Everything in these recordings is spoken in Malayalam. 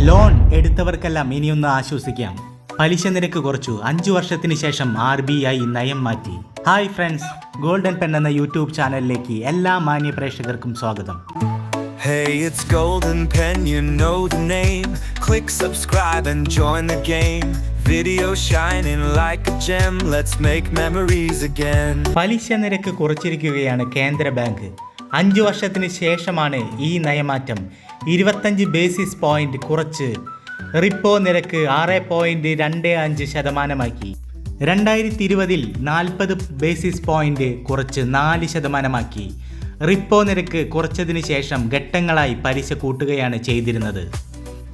ലോൺ എടുത്തവർക്കെല്ലാം ഇനിയൊന്ന് ആശ്വസിക്കാം. പലിശ നിരക്ക് കുറച്ചു. 5 വർഷത്തിന് ശേഷം RBI നയം മാറ്റി. ഹായ് ഫ്രണ്ട്സ്, ഗോൾഡൻ പെൻ എന്ന യൂട്യൂബ് ചാനലിലേക്ക് എല്ലാ മാന്യ പ്രേക്ഷകർക്കും സ്വാഗതം. Hey, it's Golden Pen, you know the name. Click subscribe and join the game. Video shining like a gem, let's make memories again. പലിശ നിരക്ക് കുറച്ചിരിക്കുകയാണ് കേന്ദ്ര ബാങ്ക്. 5 വർഷത്തിന് ശേഷമാണ് ഈ നയമാറ്റം. 25 ബേസിസ് പോയിന്റ് കുറച്ച് റിപ്പോ നിരക്ക് 6.25%. 2020 40 ബേസിസ് പോയിന്റ് കുറച്ച് 4%. റിപ്പോ നിരക്ക് കുറച്ചതിന് ശേഷം ഘട്ടങ്ങളായി പലിശ കൂട്ടുകയാണ് ചെയ്തിരുന്നത്.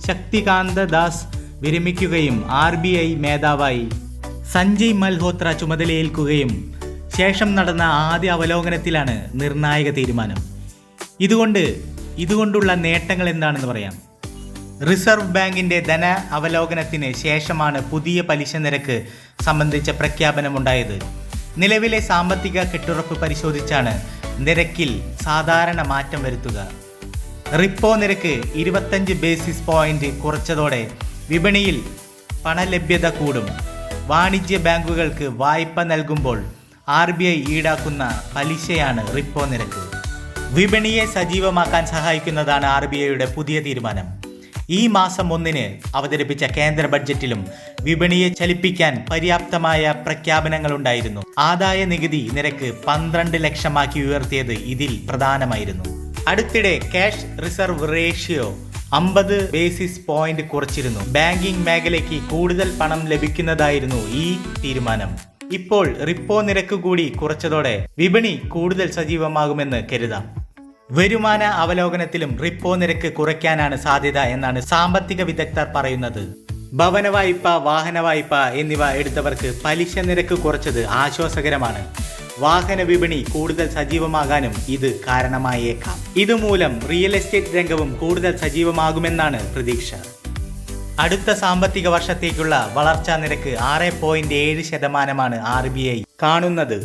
ശക്തികാന്ത ദാസ് വിരമിക്കുകയും RBI മേധാവായി സഞ്ജയ് മൽഹോത്ര ചുമതലയേൽക്കുകയും ശേഷം നടന്ന ആദ്യ അവലോകനത്തിലാണ് നിർണായക തീരുമാനം. ഇതുകൊണ്ടുള്ള നേട്ടങ്ങൾ എന്താണെന്ന് പറയാം. റിസർവ് ബാങ്കിന്റെ ധന അവലോകനത്തിന് ശേഷമാണ് പുതിയ പലിശ നിരക്ക് സംബന്ധിച്ച പ്രഖ്യാപനമുണ്ടായത്. നിലവിലെ സാമ്പത്തിക കെട്ടുറപ്പ് പരിശോധിച്ചാണ് നിരക്കിൽ സാധാരണ മാറ്റം വരുത്തുക. റിപ്പോ നിരക്ക് 25 ബേസിസ് പോയിന്റ് കുറച്ചതോടെ വിപണിയിൽ പണലഭ്യത കൂടും. വാണിജ്യ ബാങ്കുകൾക്ക് വായ്പ നൽകുമ്പോൾ RBI ഈടാക്കുന്ന പലിശയാണ് റിപ്പോ നിരക്ക്. വിപണിയെ സജീവമാക്കാൻ സഹായിക്കുന്നതാണ് RBIയുടെ പുതിയ തീരുമാനം. ഈ മാസം 1-ന് അവതരിപ്പിച്ച കേന്ദ്ര ബഡ്ജറ്റിലും വിപണിയെ ചലിപ്പിക്കാൻ പര്യാപ്തമായ പ്രഖ്യാപനങ്ങളുണ്ടായിരുന്നു. ആദായ നികുതി നിരക്ക് 12 ലക്ഷമാക്കി ഉയർത്തിയത് ഇതിൽ പ്രധാനമായിരുന്നു. അടുത്തിടെ cash reserve ratio 50 basis point കുറച്ചിരുന്നു. ബാങ്കിംഗ് മേഖലയ്ക്ക് കൂടുതൽ പണം ലഭിക്കുന്നതായിരുന്നു ഈ തീരുമാനം. ഇപ്പോൾ റിപ്പോ നിരക്ക് കൂടി കുറച്ചതോടെ വിപണി കൂടുതൽ സജീവമാകുമെന്ന് കരുതാം. വരുമാന അവലോകനത്തിലും റിപ്പോ നിരക്ക് കുറയ്ക്കാനാണ് സാധ്യത എന്നാണ് സാമ്പത്തിക വിദഗ്ധർ പറയുന്നത്. ഭവന വായ്പ, വാഹന വായ്പ എന്നിവ എടുത്തവർക്ക് പലിശ നിരക്ക് കുറച്ചത് ആശ്വാസകരമാണ്. വാഹന വിപണി കൂടുതൽ സജീവമാകാനും ഇത് കാരണമായേക്കാം. ഇതുമൂലം റിയൽ എസ്റ്റേറ്റ് രംഗവും കൂടുതൽ സജീവമാകുമെന്നാണ് പ്രതീക്ഷ. അടുത്ത സാമ്പത്തിക വർഷത്തേക്കുള്ള വളർച്ചാ നിരക്ക് 6.7% RBI കാണുന്നത്.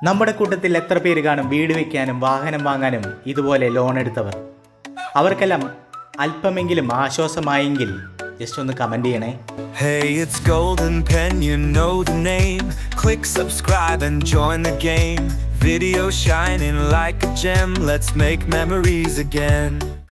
നമ്മുടെ കൂട്ടത്തിൽ എത്ര പേര് കാണും വീട് വയ്ക്കാനും വാഹനം വാങ്ങാനും ഇതുപോലെ ലോൺ എടുത്തവർ? അവർക്കെല്ലാം അല്പമെങ്കിലും ആശ്വാസമായെങ്കിൽ ജസ്റ്റ് ഒന്ന് കമന്റ് ചെയ്യണേ. Hey, it's Golden Pen, you know the name. Click subscribe and join the game. Video shining like a gem, let's make memories again.